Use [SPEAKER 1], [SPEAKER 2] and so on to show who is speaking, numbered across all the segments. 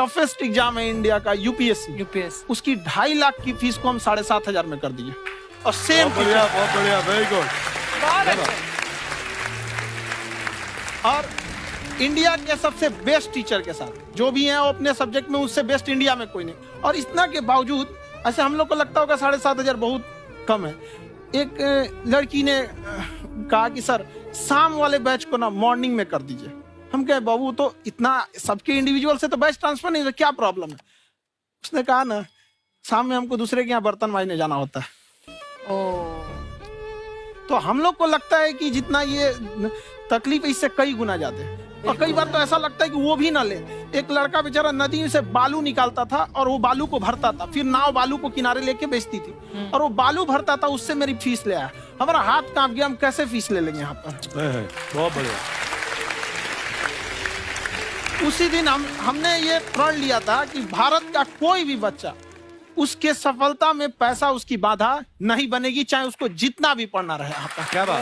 [SPEAKER 1] Toughest exam है India का, UPSC, उसकी 2.5 लाख की फीस को हम 7,500 में कर दिए। और सेम
[SPEAKER 2] बहुत बढ़िया, वेरी गुड।
[SPEAKER 1] और इंडिया के सबसे बेस्ट टीचर के साथ जो भी हैं वो अपने सब्जेक्ट में उससे बेस्ट इंडिया में कोई नहीं। और इतना के बावजूद ऐसे हम लोग को लगता होगा 7,500 बहुत कम है। एक लड़की ने कहा कि सर शाम वाले बैच को ना मॉर्निंग में कर दीजिए। हम कहे बाबू तो इतना सबके इंडिविजुअल से तो बैच ट्रांसफर नहीं, तो क्या प्रॉब्लम है? उसने कहा ना शाम में हमको दूसरे के यहाँ बर्तन मांजने जाना होता है। तो हम लोग को लगता है कि जितना ये तकलीफ इससे कई गुना ज्यादा है। और कई बार तो ऐसा लगता है कि वो भी ना ले। एक लड़का बेचारा नदी से बालू निकालता था और वो बालू को भरता था, फिर नाव बालू को किनारे लेके बेचती थी और वो बालू भरता था, उससे मेरी फीस ले आया। हमारा हाथ कांप गया, हम कैसे फीस ले लेंगे यहाँ पर।
[SPEAKER 2] बहुत बढ़िया।
[SPEAKER 1] उसी दिन हमने ये प्रण लिया था कि भारत का कोई भी बच्चा उसके सफलता में पैसा उसकी बाधा नहीं बनेगी, चाहे उसको जितना भी पढ़ना रहे यहाँ पर।
[SPEAKER 2] क्या बात।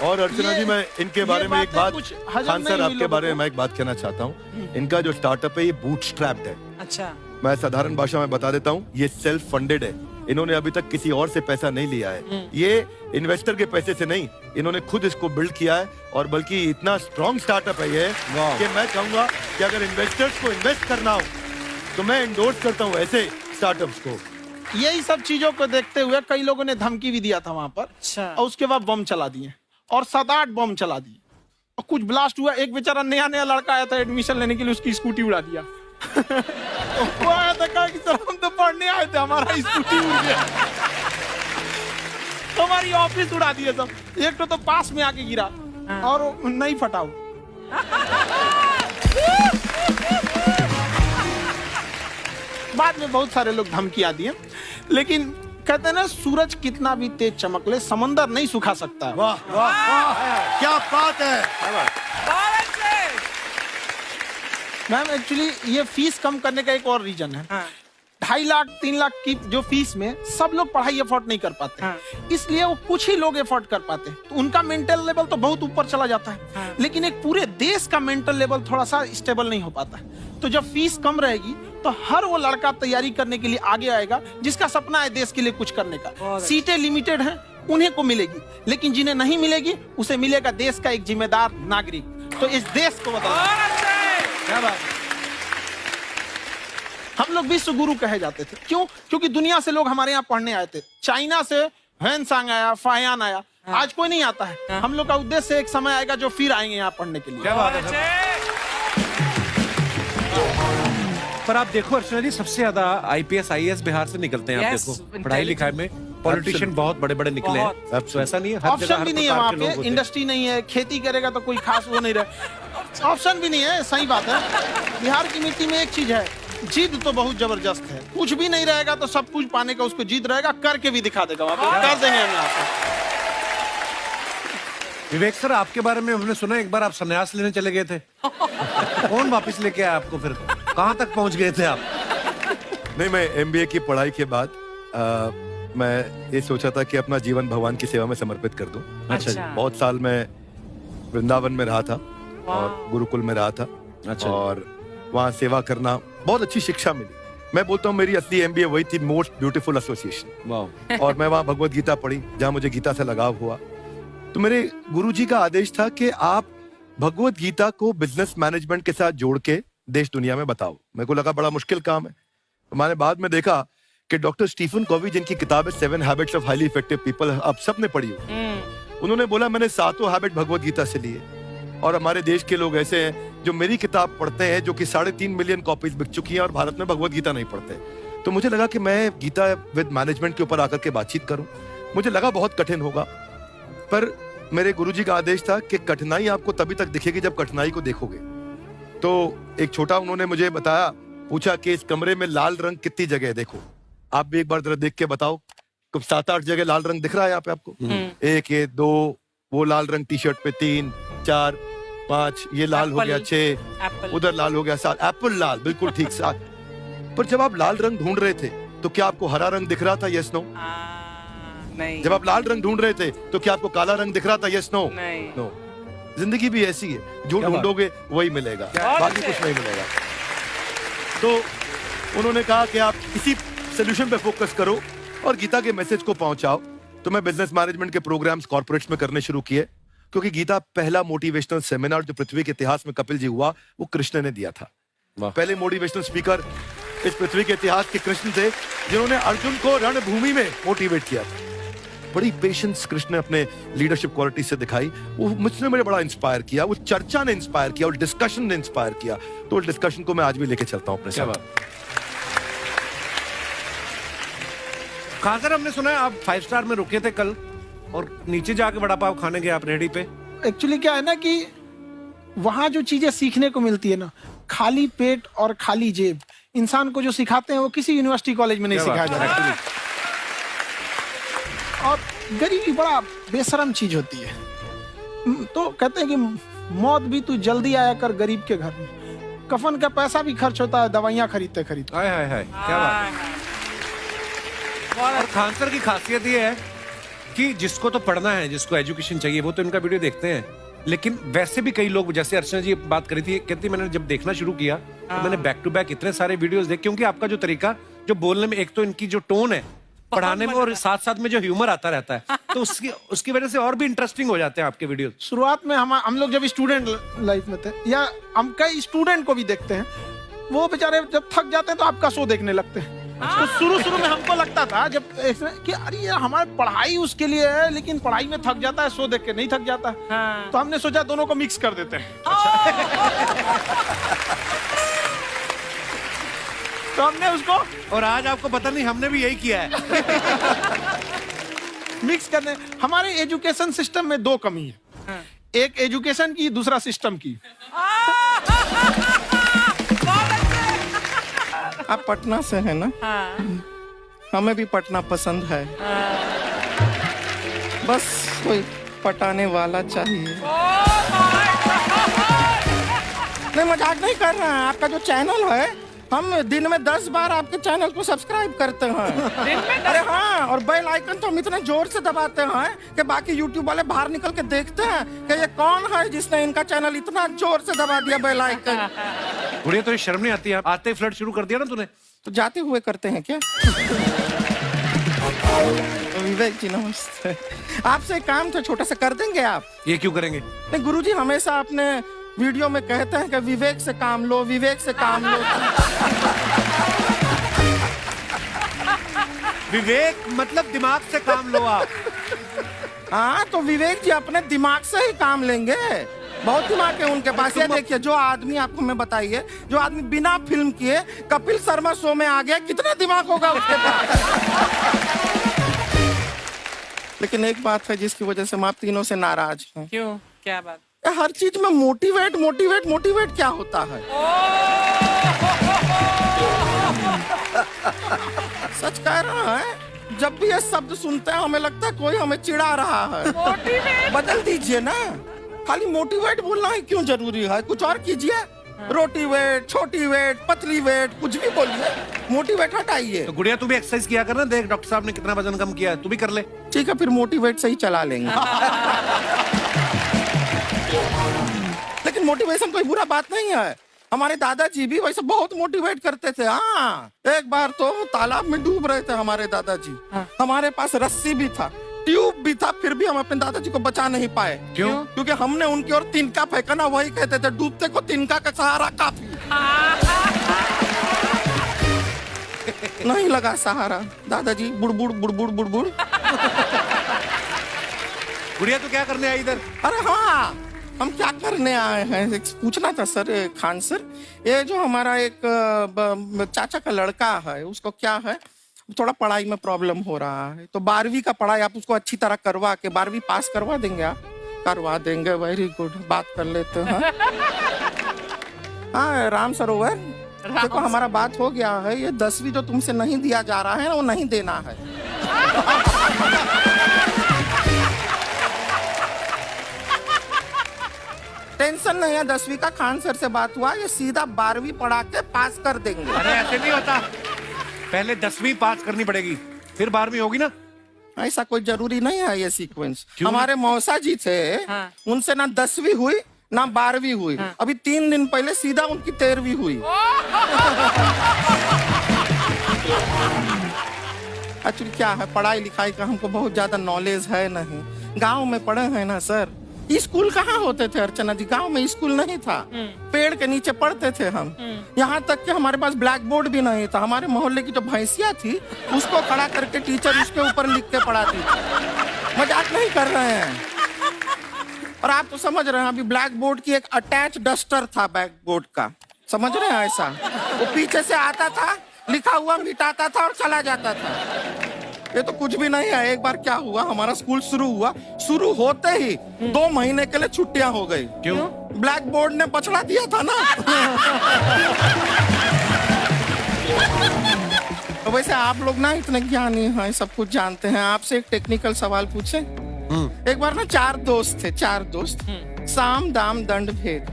[SPEAKER 2] और अर्चना जी, मैं इनके बारे में एक बात, खान सर आपके बारे में मैं एक बात कहना चाहता हूँ। इनका जो स्टार्टअप है ये बूटस्ट्रैप्ड है।
[SPEAKER 3] अच्छा।
[SPEAKER 2] मैं साधारण भाषा में बता देता हूँ, ये सेल्फ फंडेड है। इन्होंने अभी तक किसी और से पैसा नहीं लिया है। ये इन्वेस्टर के पैसे से नहीं, इन्होंने खुद इसको बिल्ड किया है। और बल्कि इतना स्ट्रॉन्ग स्टार्टअप है ये कि मैं कहूंगा कि अगर इन्वेस्टर्स को इन्वेस्ट करना हो तो मैं एंडोर्स करता हूँ ऐसे स्टार्टअप्स को।
[SPEAKER 1] यही सब चीजों को देखते हुए कई लोगों ने धमकी भी दिया था वहां पर।
[SPEAKER 3] अच्छा।
[SPEAKER 1] और उसके बाद बम चला दिए और 7-8 बम चला दिए और कुछ ब्लास्ट हुआ। एक बेचारा नया लड़का आया था एडमिशन लेने के लिए, उसकी स्कूटी उड़ा दिया। वो आया था, कहा कि सर हम तो पढ़ने आए थे, हमारा स्कूटी उड़ गया। हमारी ऑफिस उड़ा दिए सब। एक तो पास में आके गिरा और नहीं फटा। बाद में बहुत सारे लोग धमकियां दिए, लेकिन कहते हैं ना सूरज कितना भी तेज चमक ले समंदर नहीं सुखा सकता।
[SPEAKER 2] वाह वाह वाह, क्या बात है।
[SPEAKER 1] मैम एक्चुअली ये फीस कम करने का एक और रीजन है। 2.5 लाख 3 लाख की जो फीस में सब लोग पढ़ाई अफोर्ड नहीं कर पाते। इसलिए वो कुछ ही लोग अफोर्ड कर पाते, तो उनका मेंटल लेवल तो बहुत ऊपर चला जाता है। लेकिन एक पूरे देश का मेंटल लेवल थोड़ा सा स्टेबल नहीं हो पाता। तो जब फीस कम रहेगी तो हर वो लड़का तैयारी करने के लिए आगे आएगा जिसका सपना है देश के लिए कुछ करने का। सीटें लिमिटेड हैं, उन्हें को मिलेगी, लेकिन जिन्हें नहीं मिलेगी उसे मिलेगा देश का एक जिम्मेदार नागरिक। तो इस देश को बताओ क्या बात। हम लोग विश्व गुरु कहे जाते थे, क्यों? क्योंकि दुनिया से लोग हमारे यहाँ पढ़ने आए थे। चाइना से ह्वेनसांग आया, फायान आया, आज कोई नहीं आता है। हम लोग का उद्देश्य एक समय आएगा जो फिर आएंगे यहाँ पढ़ने के लिए।
[SPEAKER 2] क्या बात है।
[SPEAKER 4] पर आप देखो अर्चना जी, सबसे ज्यादा आईपीएस आईएएस बिहार से निकलते हैं। आप देखो पढ़ाई लिखाई में पॉलिटिशियन बहुत बड़े बड़े निकले हैं। अब तो ऐसा नहीं है,
[SPEAKER 1] ऑप्शन भी नहीं है वहाँ पे, इंडस्ट्री नहीं है, खेती करेगा तो कोई खास वो नहीं रहे, ऑप्शन भी नहीं है। सही बात है। बिहार की मिट्टी में एक चीज है, जिद तो बहुत जबरदस्त है। कुछ भी नहीं रहेगा तो सब कुछ पाने का उसको जिद रहेगा, करके भी दिखा देगा। वहाँ पे कर देंगे हम यहाँ पे।
[SPEAKER 4] विवेक सर, आपके बारे में हमने सुना एक बार आप संन्यास लेने चले गए थे। कौन वापस लेके आया आपको? फिर कहाँ तक पहुँच गए थे आप?
[SPEAKER 2] नहीं, मैं एमबीए की पढ़ाई के बाद मैं ये सोचा था कि अपना जीवन भगवान की सेवा में समर्पित कर दूं।
[SPEAKER 3] अच्छा।
[SPEAKER 2] बहुत साल मैं वृंदावन में रहा था और गुरुकुल में रहा था।
[SPEAKER 4] अच्छा।
[SPEAKER 2] और वहाँ सेवा करना, बहुत अच्छी शिक्षा मिली। मैं बोलता हूँ मेरी असली एमबीए वही थी, मोस्ट ब्यूटीफुल एसोसिएशन। और मैं वहाँ भगवत गीता पढ़ी, जहाँ मुझे गीता से लगाव हुआ। तो मेरे गुरुजी का आदेश था कि आप भगवत गीता को बिजनेस मैनेजमेंट के साथ जोड़ के देश दुनिया में बताओ। मेरे को लगा बड़ा मुश्किल काम है। मैंने बाद में देखा कि डॉक्टर स्टीफन कॉवी, जिनकी किताब है 7 habits of highly effective people, आप सबने पढ़ी हो। उन्होंने बोला मैंने 7 हैबिट भगवत गीता से लिए। और हमारे देश के लोग ऐसे हैं जो मेरी किताब पढ़ते हैं, जो कि 3.5 मिलियन कॉपीज बिक चुकी हैं, और भारत में भगवत गीता नहीं पढ़ते। तो मुझे लगा कि मैं गीता विद मैनेजमेंट के ऊपर आकर के बातचीत करूं। मुझे लगा बहुत कठिन होगा, पर मेरे गुरुजी का आदेश था कि कठिनाई आपको तभी तक दिखेगी जब कठिनाई को देखोगे। तो एक छोटा उन्होंने मुझे बताया, पूछा कि इस कमरे में लाल रंग कितनी जगह है, देखो आप भी एक बार जरा देख के बताओ। 7-8 जगह लाल रंग दिख रहा है यहाँ पे आपको? 1 ये 2, वो लाल रंग टी शर्ट पे 3 4 5, ये लाल हो गया 6, उधर लाल हो गया 7, एप्पल लाल, बिल्कुल ठीक 7। पर जब आप लाल रंग ढूंढ रहे थे तो क्या आपको हरा रंग दिख रहा था? Yes no?
[SPEAKER 3] नहीं।
[SPEAKER 2] जब आप लाल रंग ढूंढ रहे थे तो क्या आपको काला रंग दिख रहा था? Yes no?
[SPEAKER 3] नहीं।
[SPEAKER 2] नो। जिंदगी भी ऐसी है, जो ढूंढोगे वही मिलेगा, बाकी कुछ नहीं मिलेगा। तो उन्होंने कहा कि आप इसी सोल्यूशन पे फोकस करो और गीता के मैसेज को पहुंचाओ। तो मैं बिजनेस मैनेजमेंट के प्रोग्राम्स कॉर्पोरेट्स में करने शुरू किए, क्योंकि गीता पहला मोटिवेशनल सेमिनार जो पृथ्वी के इतिहास में कपिल जी हुआ, वो कृष्ण ने दिया था। पहले मोटिवेशनल स्पीकर इस पृथ्वी के इतिहास के कृष्ण थे, जिन्होंने अर्जुन को रणभूमि में मोटिवेट किया था। बड़ी पेशेंस कृष्ण ने अपने लीडरशिप क्वालिटी से दिखाई, वो मुझने मुझे बड़ा इंस्पायर किया, वो चर्चा ने इंस्पायर किया, और डिस्कशन ने इंस्पायर किया। तो उस डिस्कशन को मैं आज भी लेके चलता हूं अपने साथ।
[SPEAKER 4] कहाँ सर, हमने सुना है आप 5 स्टार में रुके थे कल और नीचे जाके वड़ा पाव खाने गए आप रेहड़ी पे।
[SPEAKER 1] एक्चुअली क्या है ना कि वहां जो चीजें सीखने को मिलती है ना, खाली पेट और खाली जेब इंसान को जो सिखाते हैं वो किसी यूनिवर्सिटी कॉलेज में नहीं सिखाया जाता। और गरीबी बड़ा बेशरम चीज होती है। तो कहते हैं कि मौत भी तू जल्दी आया कर गरीब के घर में, कफन का पैसा भी खर्च होता है दवाइयां खरीदते खरीदते।
[SPEAKER 4] हाय हाय हाय, क्या बात है। और खान सर की खासियत ये है कि जिसको तो पढ़ना है, जिसको एजुकेशन चाहिए, वो तो इनका वीडियो देखते हैं। लेकिन वैसे भी कई लोग, जैसे अर्चना जी बात करी थी, कहती मैंने जब देखना शुरू किया तो मैंने बैक टू बैक इतने सारे वीडियोस देखे, क्योंकि आपका जो तरीका जो बोलने में, एक तो इनकी जो टोन है पढ़ाने में, और साथ साथ में जो ह्यूमर आता रहता है, तो उसकी वजह से और भी इंटरेस्टिंग हो जाते हैं आपके वीडियो।
[SPEAKER 1] शुरुआत में हम लोग जब स्टूडेंट लाइफ में थे, या हम कई स्टूडेंट को भी देखते हैं, वो बेचारे जब थक जाते हैं तो आपका शो देखने लगते हैं। तो शुरू में हमको लगता था जब कि अरे ये हमारी पढ़ाई उसके लिए है, लेकिन पढ़ाई में थक जाता है, शो देख के नहीं थक जाता। तो हमने सोचा दोनों को मिक्स कर देते हैं। तो हमने उसको,
[SPEAKER 4] और आज आपको पता नहीं हमने भी यही किया है।
[SPEAKER 1] मिक्स करने। हमारे एजुकेशन सिस्टम में 2 कमी है, एक एजुकेशन की, दूसरा सिस्टम की।
[SPEAKER 3] आप पटना से है ना? हाँ। हमें भी पटना पसंद है। बस कोई पटाने वाला चाहिए। नहीं, मजाक नहीं कर रहे हैं। आपका जो चैनल है, हम दिन में 10 बार आपके चैनल को सब्सक्राइब करते हैं। अरे हाँ, और बेल आइकन तो हम इतना जोर से दबाते हैं कि बाकी यूट्यूब वाले बाहर निकल के देखते हैं कि ये कौन है जिसने इनका चैनल इतना जोर से दबा दिया बेल आइकन।
[SPEAKER 4] बुढ़िया, तो शर्म नहीं आती है? आते ही फ्लर्ट शुरू कर दिया ना तूने।
[SPEAKER 3] तो जाते हुए करते हैं क्या? विवेक जी नमस्ते। आपसे काम था छोटा सा, कर देंगे आप?
[SPEAKER 4] ये क्यों करेंगे?
[SPEAKER 3] नहीं, गुरुजी हमेशा अपने वीडियो में कहते हैं कि विवेक से काम लो, विवेक से काम लो।
[SPEAKER 4] विवेक मतलब दिमाग से काम लो आप।
[SPEAKER 3] हाँ, तो विवेक जी अपने दिमाग से ही काम लेंगे। बहुत दिमाग है उनके पास। ये देखिए, जो आदमी, आपको मैं बताइए, जो आदमी बिना फिल्म किए कपिल शर्मा शो में आ गया, कितना दिमाग होगा उसके पास। लेकिन एक बात है जिसकी वजह से हम आप तीनों से नाराज हैं।
[SPEAKER 5] क्यों? क्या बात?
[SPEAKER 3] हर चीज में मोटिवेट मोटिवेट मोटिवेट क्या होता है? सच कह रहा है, जब भी ये शब्द सुनते हैं हमें लगता है कोई हमें चिढ़ा रहा है। बदल दीजिए ना, खाली मोटिवेट बोलना ही क्यों जरूरी है? कुछ और कीजिए। रोटी वेट, छोटी वेट, पतली वेट, कुछ भी बोलिए, मोटिवेट हटाइए।
[SPEAKER 4] तो गुड़िया, तू भी एक्सरसाइज किया कर ना, देख डॉक्टर साहब ने कितना वजन कम किया है, तू भी कर ले।
[SPEAKER 3] ठीक है, फिर मोटिवेट से ही चला लेंगे। लेकिन मोटिवेशन कोई बुरा बात नहीं है। हमारे दादाजी भी वैसे बहुत मोटिवेट करते थे। हाँ, एक बार तो तालाब में डूब रहे थे हमारे दादाजी। हमारे पास रस्सी भी था, ट्यूब भी था, फिर भी हम अपने दादाजी को बचा नहीं पाए।
[SPEAKER 4] क्यों?
[SPEAKER 3] क्योंकि हमने उनकी ओर तिनका फेंका ना, वही कहते थे डूबते को तिनका का सहारा काफी। नहीं लगा सहारा, दादाजी बुड़बुड़ बुड़बुड़ बुड़बुड़।
[SPEAKER 4] गुड़िया, तू क्या करने आई इधर?
[SPEAKER 3] अरे हाँ, हम क्या करने आए हैं पूछना था सर। खान सर, ये जो हमारा एक चाचा का लड़का है, उसको क्या है, थोड़ा पढ़ाई में प्रॉब्लम हो रहा है। तो 12वीं का पढ़ाई आप उसको अच्छी तरह करवा के 12वीं पास करवा देंगे आप? करवा देंगे, वेरी गुड, बात कर लेते हैं। हाँ, राम सरोवर, देखो हमारा बात हो गया है। ये 10वीं जो तुमसे नहीं दिया जा रहा है वो नहीं देना है। टेंशन नहीं है, 10वीं का खान सर से बात हुआ, ये सीधा 12वीं पढ़ा के पास कर देंगे।
[SPEAKER 4] अरे ऐसे नहीं होता, पहले 10वीं पास करनी पड़ेगी, फिर 12वीं होगी ना।
[SPEAKER 3] ऐसा कोई जरूरी नहीं है ये सीक्वेंस। हमारे मौसा जी थे, उनसे ना 10वीं हुई ना 12वीं हुई, अभी 3 दिन पहले सीधा उनकी 13वीं हुई। एक्चुअली क्या है, पढ़ाई लिखाई का हमको बहुत ज्यादा नॉलेज है नहीं, गांव में पढ़े हैं ना सर। स्कूल कहाँ होते थे अर्चना जी, गांव में स्कूल नहीं था, पेड़ के नीचे पढ़ते थे हम। यहाँ तक कि हमारे पास ब्लैक बोर्ड भी नहीं था, हमारे मोहल्ले की जो भैंसिया थी उसको खड़ा करके टीचर उसके ऊपर लिख के पढ़ाती थी। मजाक नहीं कर रहे हैं। और आप तो समझ रहे हैं, अभी ब्लैक बोर्ड की एक अटैच डस्टर था बैक बोर्ड का, समझ रहे हैं ऐसा, वो पीछे से आता था, लिखा हुआ मिटाता था और चला जाता था। ये तो कुछ भी नहीं है। एक बार क्या हुआ, हमारा स्कूल शुरू हुआ, शुरू होते ही 2 महीने के लिए छुट्टियां हो गई।
[SPEAKER 4] क्यों?
[SPEAKER 3] ब्लैक बोर्ड ने पछड़ा दिया था ना। तो वैसे आप लोग ना इतने ज्ञानी हैं, सब कुछ जानते हैं, आपसे एक टेक्निकल सवाल पूछे। एक बार ना 4 दोस्त थे, 4 दोस्त, साम दाम दंड भेद।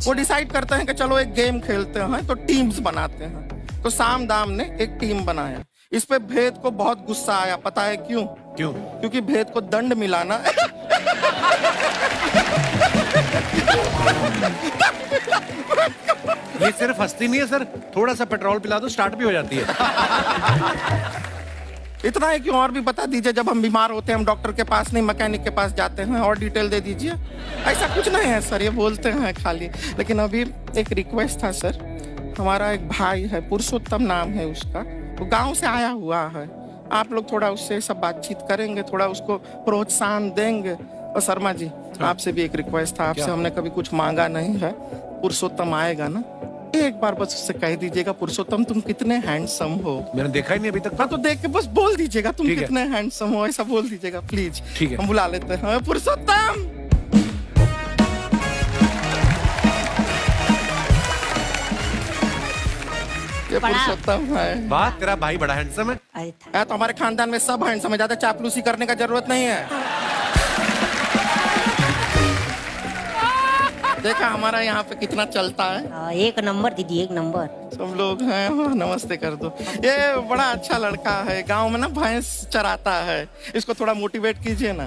[SPEAKER 3] वो डिसाइड करते हैं कि चलो एक गेम खेलते हैं, तो टीम्स बनाते हैं। तो साम दाम ने एक टीम बनाया। इस पे भेद को बहुत गुस्सा आया, पता है क्यों?
[SPEAKER 4] क्यों?
[SPEAKER 3] क्योंकि भेद को दंड मिलाना
[SPEAKER 4] ये सिर्फ हंसती नहीं है सर, थोड़ा सा पेट्रोल पिला दो स्टार्ट भी हो जाती है।
[SPEAKER 3] इतना है, क्यों और भी बता दीजिए। जब हम बीमार होते हैं हम डॉक्टर के पास नहीं मैकेनिक के पास जाते हैं, और डिटेल दे दीजिए। ऐसा कुछ नहीं है सर, ये बोलते हैं खाली। लेकिन अभी एक रिक्वेस्ट था सर, हमारा एक भाई है, पुरुषोत्तम नाम है उसका, वो गांव से आया हुआ है, आप लोग थोड़ा उससे सब बातचीत करेंगे, थोड़ा उसको प्रोत्साहन देंगे। और शर्मा जी आपसे भी एक रिक्वेस्ट था, आपसे हमने कभी कुछ मांगा नहीं है, पुरुषोत्तम आएगा ना, एक बार बस उससे कह दीजिएगा, पुरुषोत्तम तुम कितने हैंडसम हो।
[SPEAKER 4] मैंने देखा ही नहीं अभी तक।
[SPEAKER 3] हाँ तो देख के बस बोल दीजिएगा तुम
[SPEAKER 4] ठीक है।
[SPEAKER 3] कितने हैंडसम हो, ऐसा बोल दीजिएगा प्लीज।
[SPEAKER 4] ठीक है।
[SPEAKER 3] हम बुला लेते हैं पुरुषोत्तम। ये पुरुषोत्तम है।
[SPEAKER 4] वाह, तेरा भाई बड़ा हैंडसम है।
[SPEAKER 3] है तो हमारे खानदान में सब हैंडसम है, ज्यादा चापलूसी करने का जरूरत नहीं है। देखा हमारा यहाँ पे कितना चलता है।
[SPEAKER 5] एक नंबर दीदी, एक नंबर।
[SPEAKER 3] सब लोग हैं, नमस्ते कर दो। ये बड़ा अच्छा लड़का है, गांव में ना भैंस चराता है, इसको थोड़ा मोटिवेट कीजिए ना।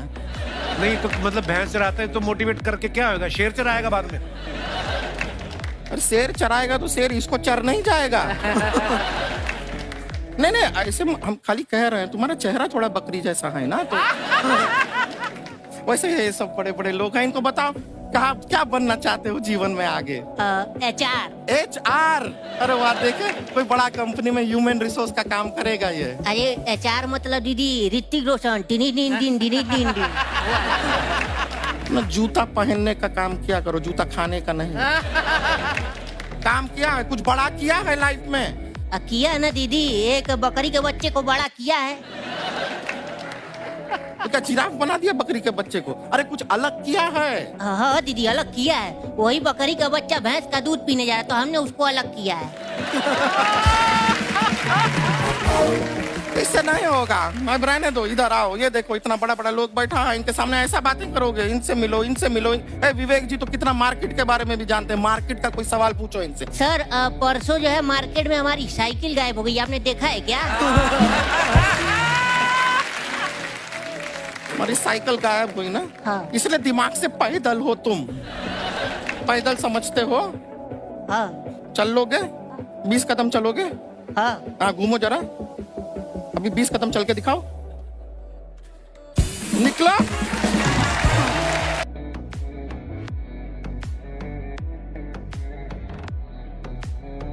[SPEAKER 4] नहीं तो मतलब भैंस चराते हैं तो मोटिवेट करके क्या होगा, शेर चराएगा बाद में।
[SPEAKER 3] अरे शेर चराएगा तो शेर इसको चर नहीं जाएगा। नहीं नहीं, ऐसे हम खाली कह रहे हैं, तुम्हारा चेहरा थोड़ा बकरी जैसा है ना, तो वैसे ये सब बड़े बड़े लोग हैं। इनको बताओ क्या बनना चाहते हो जीवन में आगे?
[SPEAKER 5] HR।
[SPEAKER 3] HR? अरे वाह, देखे कोई बड़ा कंपनी में ह्यूमन रिसोर्स का काम करेगा ये।
[SPEAKER 5] अरे HR मतलब दीदी Hrithik Roshan, tiny tin tin tiny tin tin.
[SPEAKER 3] ना जूता पहनने का काम किया करो, जूता खाने का नहीं। काम किया है, कुछ बड़ा किया है लाइफ में?
[SPEAKER 5] किया है ना दीदी, एक बकरी के बच्चे को बड़ा किया है।
[SPEAKER 3] तो क्या जिराफ बना दिया बकरी के बच्चे को? अरे कुछ अलग किया है।
[SPEAKER 5] हाँ दीदी, अलग किया है। वही बकरी का बच्चा भैंस का दूध पीने जा रहा है, तो हमने उसको अलग किया है।
[SPEAKER 3] इससे नहीं होगा, मैं रहने दो, इधर आओ। ये देखो इतना बड़ा बड़ा लोग बैठा है, इनके सामने ऐसा बातें करोगे? इनसे मिलो, इनसे मिलो। विवेक जी तो कितना मार्केट के बारे में भी जानते हैं, मार्केट का कोई सवाल पूछो इनसे।
[SPEAKER 5] सर परसों जो है मार्केट में हमारी साइकिल गायब हो गई, आपने देखा है क्या?
[SPEAKER 3] हमारी साइकिल गायब हुई ना?
[SPEAKER 5] हाँ।
[SPEAKER 3] इसलिए दिमाग से पैदल हो तुम, पैदल समझते हो?
[SPEAKER 5] हाँ
[SPEAKER 3] चल लोगे 20 कदम चलोगे?
[SPEAKER 5] हाँ।
[SPEAKER 3] घूमो जरा, अभी 20 कदम चल के दिखाओ। निकलो।